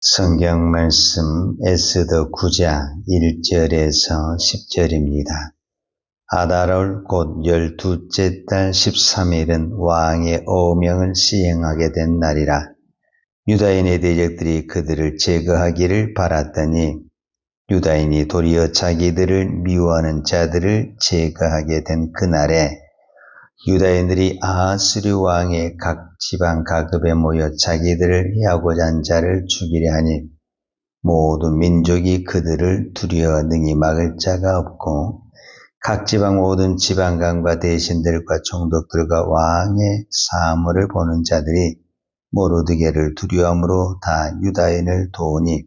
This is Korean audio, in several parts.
성경 말씀 에스더 9장 1절에서 10절입니다. 아달월 곧 12째 달 13일은 왕의 어명을 시행하게 된 날이라. 유다인의 대적들이 그들을 제거하기를 바랐더니 유다인이 도리어 자기들을 미워하는 자들을 제거하게 된 그날에 유다인들이 아하스류 왕의 각 지방 각읍에 모여 자기들을 해하고자 한 자를 죽이려 하니 모든 민족이 그들을 두려워 능히 막을 자가 없고 각 지방 모든 지방관과 대신들과 총독들과 왕의 사물을 보는 자들이 모르드게를 두려움으로 다 유다인을 도우니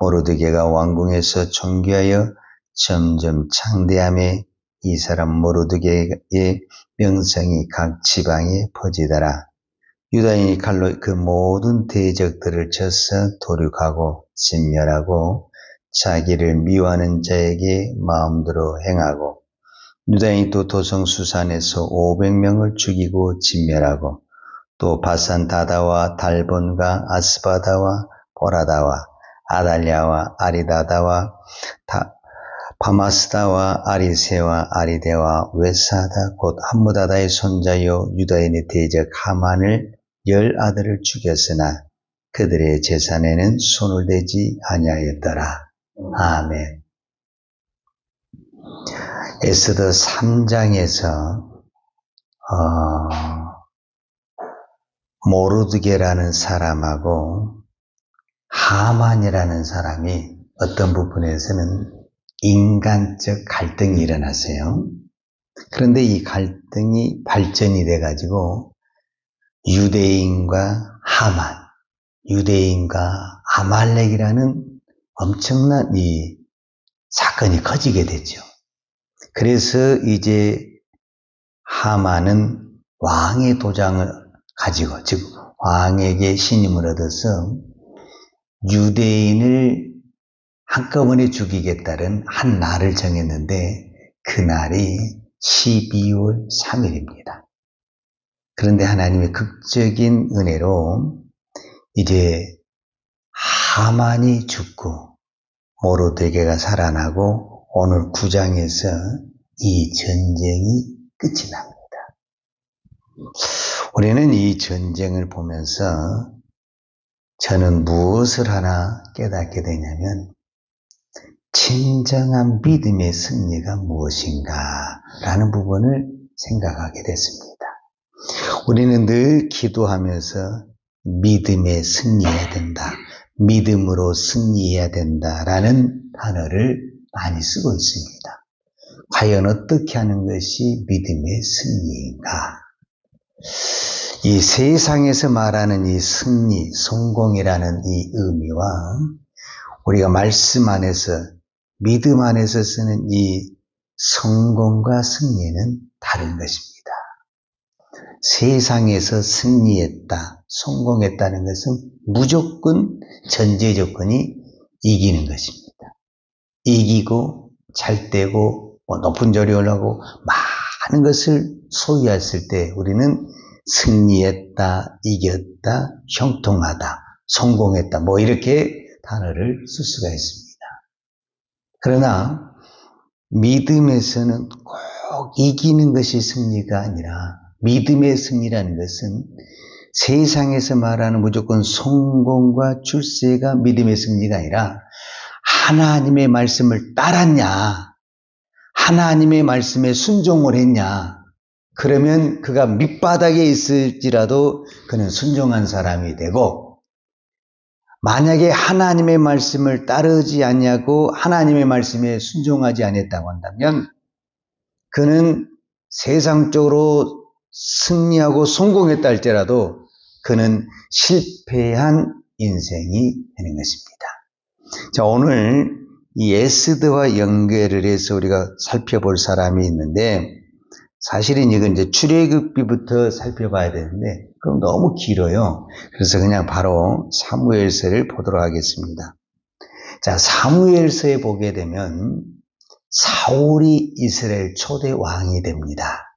모르드게가 왕궁에서 존귀하여 점점 창대함에 이 사람 모르드게의 명성이 각 지방에 퍼지더라. 유다인이 칼로 그 모든 대적들을 쳐서 도륙하고 진멸하고 자기를 미워하는 자에게 마음대로 행하고 유다인이 또 도성 수산에서 500명을 죽이고 진멸하고 또 바산 다다와 달본과 아스바다와 보라다와 아달랴와 아리다다와 바마스다와 아리세와 아리데와 웨사다 곧 함무다다의 손자요 유다인의 대적 하만을 10아들을 죽였으나 그들의 재산에는 손을 대지 아니하였더라. 아멘. 에스더 3장에서 모르드게라는 사람하고 하만이라는 사람이 어떤 부분에서는 인간적 갈등이 일어났어요. 그런데 이 갈등이 발전이 돼가지고 유대인과 하만, 유대인과 아말렉이라는 엄청난 이 사건이 커지게 됐죠. 그래서 이제 하만은 왕의 도장을 가지고, 즉 왕에게 신임을 얻어서 유대인을 한꺼번에 죽이겠다는 한 날을 정했는데 그 날이 12월 3일입니다. 그런데 하나님의 극적인 은혜로 이제 하만이 죽고 모르드게가 살아나고 오늘 9장에서 이 전쟁이 끝이 납니다. 우리는 이 전쟁을 보면서 저는 무엇을 하나 깨닫게 되냐면 진정한 믿음의 승리가 무엇인가 라는 부분을 생각하게 됐습니다. 우리는 늘 기도하면서 믿음에 승리해야 된다, 믿음으로 승리해야 된다라는 단어를 많이 쓰고 있습니다. 과연 어떻게 하는 것이 믿음의 승리인가? 이 세상에서 말하는 이 승리, 성공이라는 이 의미와 우리가 말씀 안에서 믿음 안에서 쓰는 이 성공과 승리는 다른 것입니다. 세상에서 승리했다, 성공했다는 것은 무조건 전제 조건이 이기는 것입니다. 이기고 잘되고 높은 자리에 올라가고 많은 것을 소유했을 때 우리는 승리했다, 이겼다, 형통하다, 성공했다 이렇게 단어를 쓸 수가 있습니다. 그러나 믿음에서는 꼭 이기는 것이 승리가 아니라 믿음의 승리라는 것은 세상에서 말하는 무조건 성공과 출세가 믿음의 승리가 아니라 하나님의 말씀을 따랐냐, 하나님의 말씀에 순종을 했냐, 그러면 그가 밑바닥에 있을지라도 그는 순종한 사람이 되고 만약에 하나님의 말씀을 따르지 않냐고 하나님의 말씀에 순종하지 않았다고 한다면 그는 세상적으로 승리하고 성공했다 할지라도 그는 실패한 인생이 되는 것입니다. 자, 오늘 이 에스더와 연결을 해서 우리가 살펴볼 사람이 있는데 사실은 이건 이제 출애굽기부터 살펴봐야 되는데 그럼 너무 길어요. 그래서 그냥 바로 사무엘서를 보도록 하겠습니다. 자, 사무엘서에 보게 되면 사울이 이스라엘 초대 왕이 됩니다.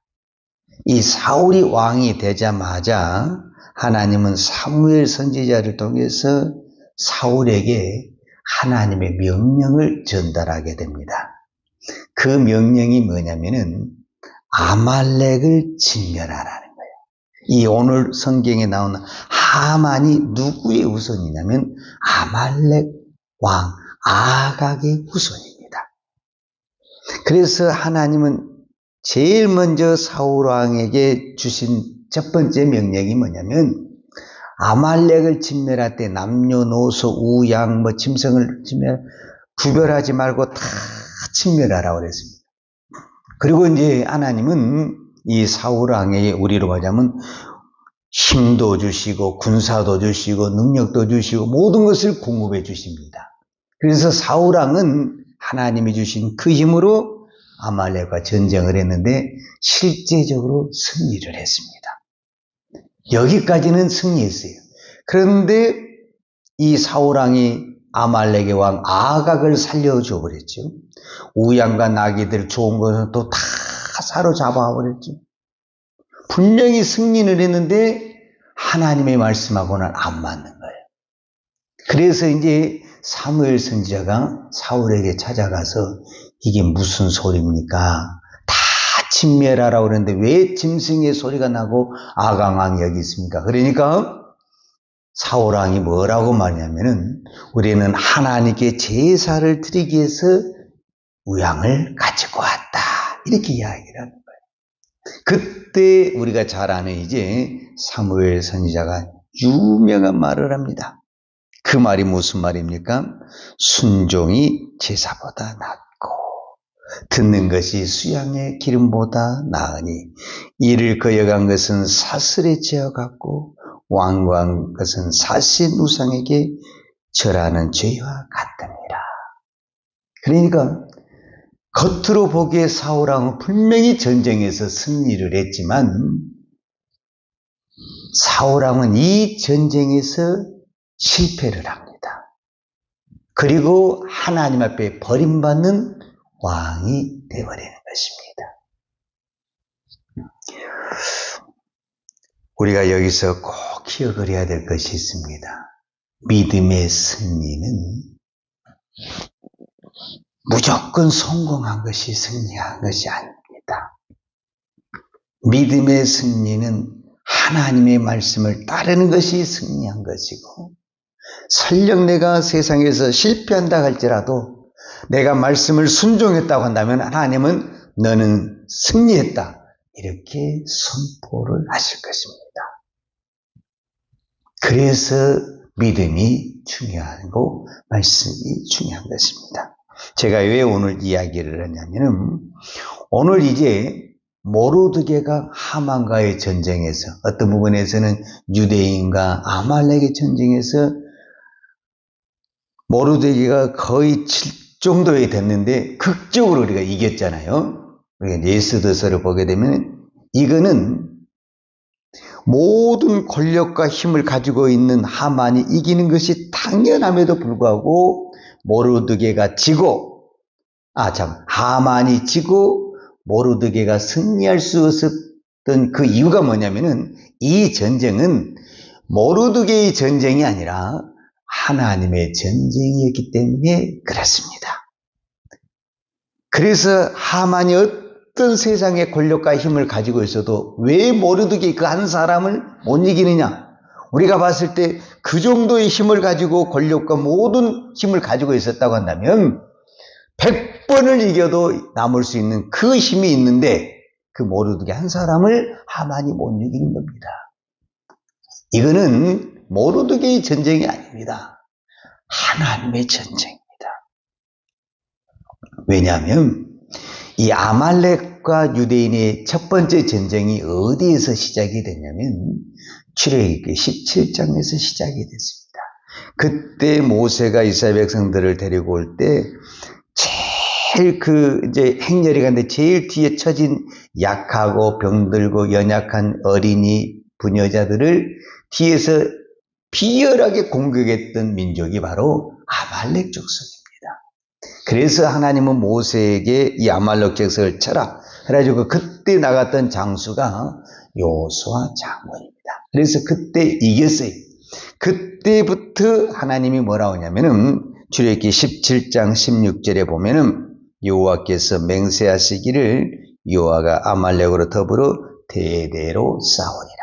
이 사울이 왕이 되자마자 하나님은 사무엘 선지자를 통해서 사울에게 하나님의 명령을 전달하게 됩니다. 그 명령이 뭐냐면은 아말렉을 진멸하라는 거예요. 이 오늘 성경에 나오는 하만이 누구의 후손이냐면 아말렉 왕 아각의 후손입니다. 그래서 하나님은 제일 먼저 사울 왕에게 주신 첫 번째 명령이 뭐냐면 아말렉을 진멸할 때 남녀노소 우양 짐승을 구별하지 말고 다 진멸하라고 그랬습니다. 그리고 이제 하나님은 이 사울 왕에게 우리로 가자면 힘도 주시고 군사도 주시고 능력도 주시고 모든 것을 공급해 주십니다. 그래서 사울 왕은 하나님이 주신 그 힘으로 아말렉과 전쟁을 했는데 실제적으로 승리를 했습니다. 여기까지는 승리했어요. 그런데 이 사울 왕이 아말렉의 왕 아각을 살려줘 버렸죠. 우양과 나귀들 좋은 것은 또 다 사로잡아 버렸죠. 분명히 승리를 했는데 하나님의 말씀하고는 안 맞는 거예요. 그래서 이제 사무엘 선지자가 사울에게 찾아가서 이게 무슨 소리입니까? 다 진멸하라고 그러는데 왜 짐승의 소리가 나고 아강왕이 여기 있습니까? 그러니까 사울왕이 뭐라고 말하냐면은 우리는 하나님께 제사를 드리기 위해서 우양을 가지고 왔다. 이렇게 이야기를 하는 거예요. 그때 우리가 잘 아는 이제 사무엘 선지자가 유명한 말을 합니다. 그 말이 무슨 말입니까? 순종이 제사보다 낫고 듣는 것이 수양의 기름보다 나으니 이를 거역한 것은 사슬에 죄와 같고 완고한 것은 사신 우상에게 절하는 죄와 같습니다. 그러니까 겉으로 보기에 사울왕은 분명히 전쟁에서 승리를 했지만 사울왕은 이 전쟁에서 실패를 합니다. 그리고 하나님 앞에 버림받는 왕이 되어버리는 것입니다. 우리가 여기서 꼭 기억을 해야 될 것이 있습니다. 믿음의 승리는 무조건 성공한 것이 승리한 것이 아닙니다. 믿음의 승리는 하나님의 말씀을 따르는 것이 승리한 것이고 설령 내가 세상에서 실패한다 할지라도 내가 말씀을 순종했다고 한다면 하나님은 너는 승리했다 이렇게 선포를 하실 것입니다. 그래서 믿음이 중요하고 말씀이 중요한 것입니다. 제가 왜 오늘 이야기를 하냐면은 오늘 이제 모르드게가 하만과의 전쟁에서 어떤 부분에서는 유대인과 아말렉의 전쟁에서 모르드게가 거의 질 정도에 됐는데 극적으로 우리가 이겼잖아요. 우리가 에스더서를 보게 되면 이거는 모든 권력과 힘을 가지고 있는 하만이 이기는 것이 당연함에도 불구하고 모르드게가 지고 하만이 지고 모르드게가 승리할 수 없었던 그 이유가 뭐냐면은 이 전쟁은 모르드게의 전쟁이 아니라 하나님의 전쟁이었기 때문에 그렇습니다. 그래서 하만이 어떤 세상의 권력과 힘을 가지고 있어도 왜 모르드게 그 한 사람을 못 이기느냐? 우리가 봤을 때 그 정도의 힘을 가지고 권력과 모든 힘을 가지고 있었다고 한다면 100번을 이겨도 남을 수 있는 그 힘이 있는데 그 모르드게 한 사람을 하만이 못 이기는 겁니다. 이거는 모르드게의 전쟁이 아닙니다. 하나님의 전쟁입니다. 왜냐하면 이 아말렉과 유대인의 첫 번째 전쟁이 어디에서 시작이 됐냐면 출애굽기 17장에서 시작이 됐습니다. 그때 모세가 이스라엘 백성들을 데리고 올 때 제일 이제 행렬이 가는데 제일 뒤에 처진 약하고 병들고 연약한 어린이 부녀자들을 뒤에서 비열하게 공격했던 민족이 바로 아말렉 족속입니다. 그래서 하나님은 모세에게 이 아말렉 족속을 쳐라 그래가지고 그때 나갔던 장수가 여호수아 장군입니다. 그래서 그때 이겼어요. 그때부터 하나님이 뭐라고 하냐면은 출애굽기 17장 16절에 보면은 여호와께서 맹세하시기를 여호와가 아말렉으로 더불어 대대로 싸우리라.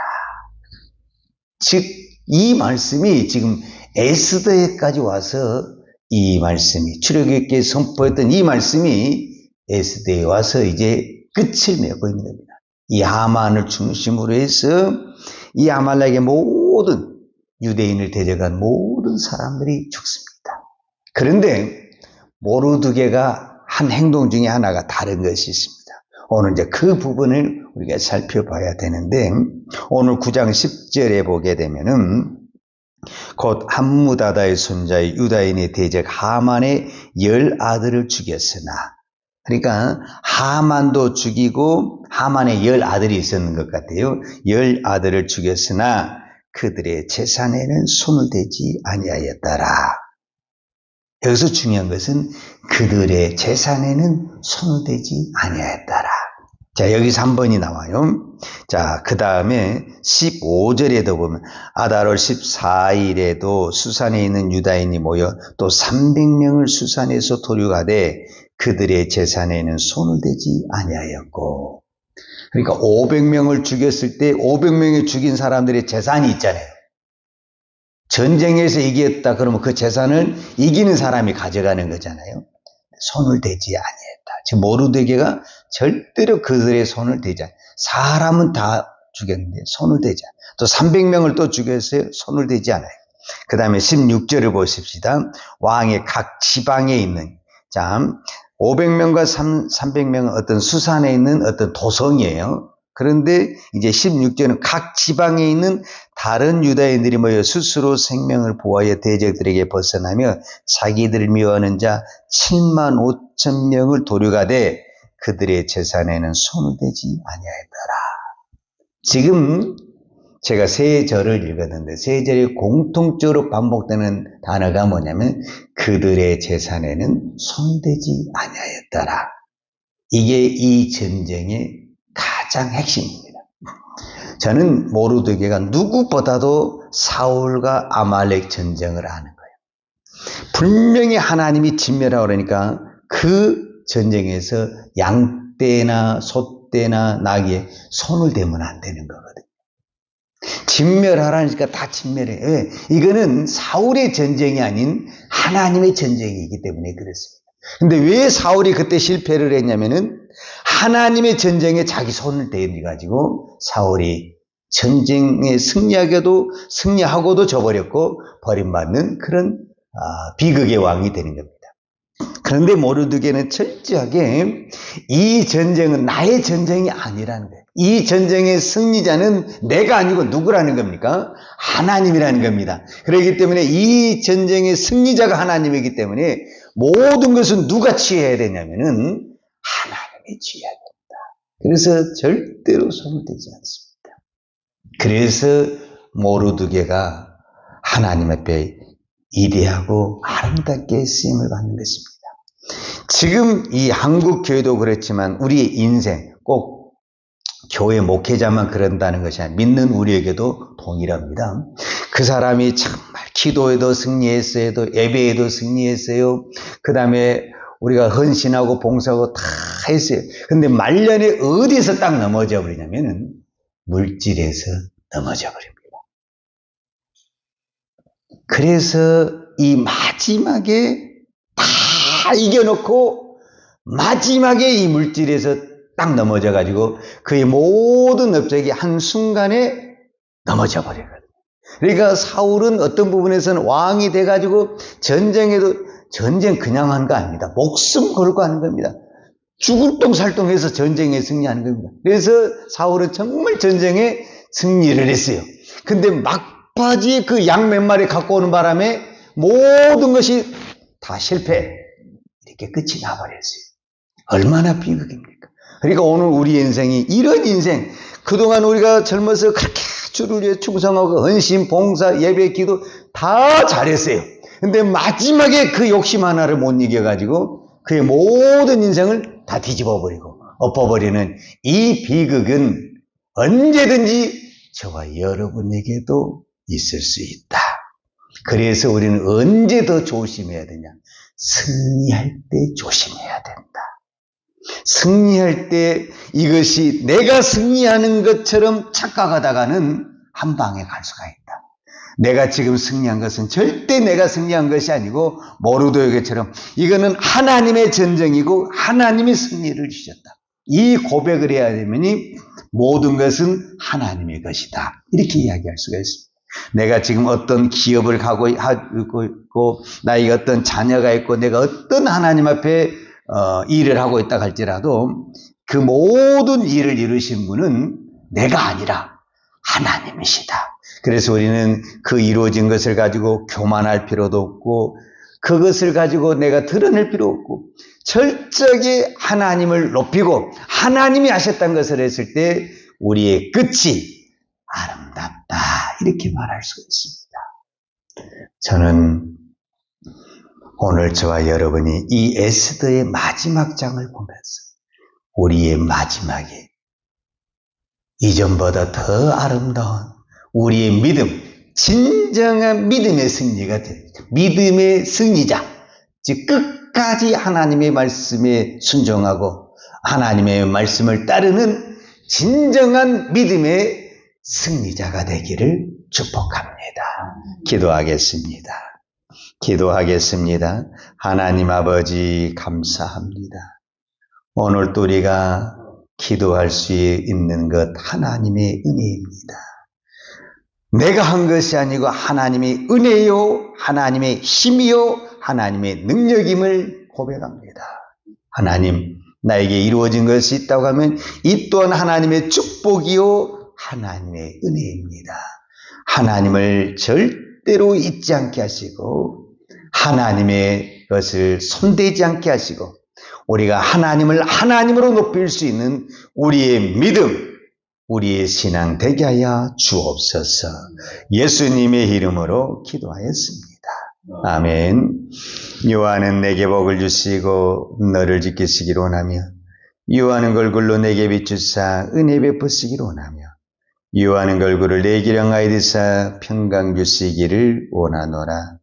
즉 이 말씀이 지금 에스더에까지 와서 이 말씀이 출애굽기에 선포했던 이 말씀이 에스더에 와서 이제 끝을 맺고 있는 겁니다. 이 하만을 중심으로 해서 이 아말렉의 모든 유대인을 데려간 모든 사람들이 죽습니다. 그런데 모르드게가 한 행동 중에 하나가 다른 것이 있습니다. 오늘 이제 그 부분을 우리가 살펴봐야 되는데, 오늘 9장 10절에 보게 되면은 곧 함무다다의 손자의 유다인의 대적 하만의 10아들을 죽였으나, 그러니까 하만도 죽이고 하만의 10아들이 있었는 것 같아요. 10아들을 죽였으나 그들의 재산에는 손을 대지 아니하였더라. 여기서 중요한 것은 그들의 재산에는 손을 대지 아니하였더라. 자, 여기서 한 번이 나와요. 자, 그 다음에 15절에도 보면 아달월 14일에도 수산에 있는 유다인이 모여 또 300명을 수산에서 도륙하되 그들의 재산에는 손을 대지 아니하였고, 그러니까 500명을 죽였을 때 500명이 죽인 사람들의 재산이 있잖아요. 전쟁에서 이겼다 그러면 그 재산을 이기는 사람이 가져가는 거잖아요. 손을 대지 아니했다. 지금 모르드게가 절대로 그들의 손을 대지 않아요. 사람은 다 죽였는데 손을 대지 않아요. 또 300명을 또 죽였어요. 손을 대지 않아요. 그 다음에 16절을 보십시다. 왕의 각 지방에 있는, 자, 500명과 300명은 어떤 수산에 있는 어떤 도성이에요. 그런데 이제 16절은 각 지방에 있는 다른 유다인들이 모여 스스로 생명을 보호하여 대적들에게 벗어나며 자기들을 미워하는 자 7만 5천 명을 도륙하되 그들의 재산에는 손을 대지 아니하였더라. 지금 제가 세 절을 읽었는데 세 절이 공통적으로 반복되는 단어가 뭐냐면 그들의 재산에는 손대지 아니하였더라. 이게 이 전쟁의 가장 핵심입니다. 저는 모르드게가 누구보다도 사울과 아말렉 전쟁을 아는 거예요. 분명히 하나님이 진멸하고 그러니까 그 전쟁에서 양떼나 소떼나 나귀에 손을 대면 안 되는 거거든요. 진멸하라니까 다 진멸해. 왜? 이거는 사울의 전쟁이 아닌 하나님의 전쟁이기 때문에 그렇습니다. 근데 왜 사울이 그때 실패를 했냐면은 하나님의 전쟁에 자기 손을 대가지고 사울이 전쟁에 승리하고도 져버렸고 버림받는 그런 비극의 왕이 되는 겁니다. 그런데 모르드게는 철저하게 이 전쟁은 나의 전쟁이 아니라는 거예요. 이 전쟁의 승리자는 내가 아니고 누구라는 겁니까? 하나님이라는 겁니다. 그렇기 때문에 이 전쟁의 승리자가 하나님이기 때문에 모든 것은 누가 취해야 되냐면은 하나님이 취해야 됩니다. 그래서 절대로 손을 대지 않습니다. 그래서 모르드게가 하나님 앞에 이대하고 아름답게 쓰임을 받는 것입니다. 지금 이 한국 교회도 그렇지만 우리의 인생, 꼭 교회 목회자만 그런다는 것이 아니라 믿는 우리에게도 동일합니다. 그 사람이 정말 기도에도 승리했어요. 예배에도 승리했어요. 그 다음에 우리가 헌신하고 봉사하고 다 했어요. 근데 말년에 어디서 딱 넘어져 버리냐면은 물질에서 넘어져 버립니다. 그래서 이 마지막에 다 이겨놓고 마지막에 이 물질에서 딱 넘어져 가지고 그의 모든 업적이 한순간에 넘어져 버리거든요. 그러니까 사울은 어떤 부분에서는 왕이 돼가지고 전쟁 그냥 한 거 아닙니다. 목숨 걸고 하는 겁니다. 죽을 똥살똥해서 전쟁에 승리하는 겁니다. 그래서 사울은 정말 전쟁에 승리를 했어요. 근데 막바지에 그 양 몇 마리 갖고 오는 바람에 모든 것이 다 실패. 이렇게 끝이 나버렸어요. 얼마나 비극입니까? 그러니까 오늘 우리 인생이 이런 인생, 그동안 우리가 젊어서 그렇게 주를 위해 충성하고 헌신, 봉사, 예배, 기도 다 잘했어요. 근데 마지막에 그 욕심 하나를 못 이겨가지고 그의 모든 인생을 다 뒤집어버리고 엎어버리는 이 비극은 언제든지 저와 여러분에게도 있을 수 있다. 그래서 우리는 언제 더 조심해야 되냐? 승리할 때 조심해야 된다. 승리할 때 이것이 내가 승리하는 것처럼 착각하다가는 한 방에 갈 수가 있다. 내가 지금 승리한 것은 절대 내가 승리한 것이 아니고 모르도에게처럼 이거는 하나님의 전쟁이고 하나님이 승리를 주셨다. 이 고백을 해야 되면 모든 것은 하나님의 것이다. 이렇게 이야기할 수가 있습니다. 내가 지금 어떤 기업을 가고 있고 나에게 어떤 자녀가 있고 내가 어떤 하나님 앞에 일을 하고 있다 할지라도 그 모든 일을 이루신 분은 내가 아니라 하나님이시다. 그래서 우리는 그 이루어진 것을 가지고 교만할 필요도 없고 그것을 가지고 내가 드러낼 필요 없고 철저하게 하나님을 높이고 하나님이 하셨다는 것을 했을 때 우리의 끝이 아름답다. 이렇게 말할 수가 있습니다. 저는 오늘 저와 여러분이 이 에스더의 마지막 장을 보면서 우리의 마지막에 이전보다 더 아름다운 우리의 믿음, 진정한 믿음의 승리가 됩니다. 믿음의 승리자, 즉 끝까지 하나님의 말씀에 순종하고 하나님의 말씀을 따르는 진정한 믿음의 승리자가 되기를 축복합니다. 기도하겠습니다. 기도하겠습니다. 하나님 아버지 감사합니다. 오늘 또 우리가 기도할 수 있는 것 하나님의 은혜입니다. 내가 한 것이 아니고 하나님의 은혜요, 하나님의 힘이요, 하나님의 능력임을 고백합니다. 하나님, 나에게 이루어진 것이 있다고 하면 이 또한 하나님의 축복이요, 하나님의 은혜입니다. 하나님을 절대로 잊지 않게 하시고 하나님의 것을 손대지 않게 하시고 우리가 하나님을 하나님으로 높일 수 있는 우리의 믿음, 우리의 신앙 되게 하여 주옵소서. 예수님의 이름으로 기도하였습니다. 아멘. 요한은 내게 복을 주시고 너를 지키시기를 원하며 요한은 걸굴로 내게 비추사 은혜 베푸시기를 원하며 요한은 걸굴을 내게 향하여 드사 평강 주시기를 원하노라.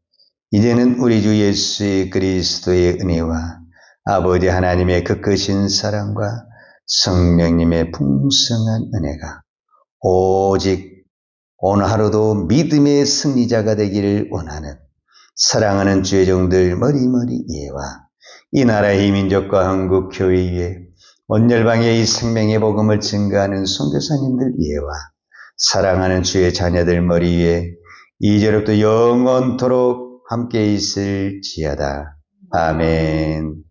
이제는 우리 주 예수 그리스도의 은혜와 아버지 하나님의 그 크신 사랑과 성령님의 풍성한 은혜가 오직 오늘 하루도 믿음의 승리자가 되기를 원하는 사랑하는 주의 종들 머리머리 예와 이 나라의 이 민족과 한국 교회 위에 온 열방에 이 생명의 복음을 증거하는 선교사님들 예와 사랑하는 주의 자녀들 머리 위에 이제로부터 영원토록 함께 있을지어다. 아멘.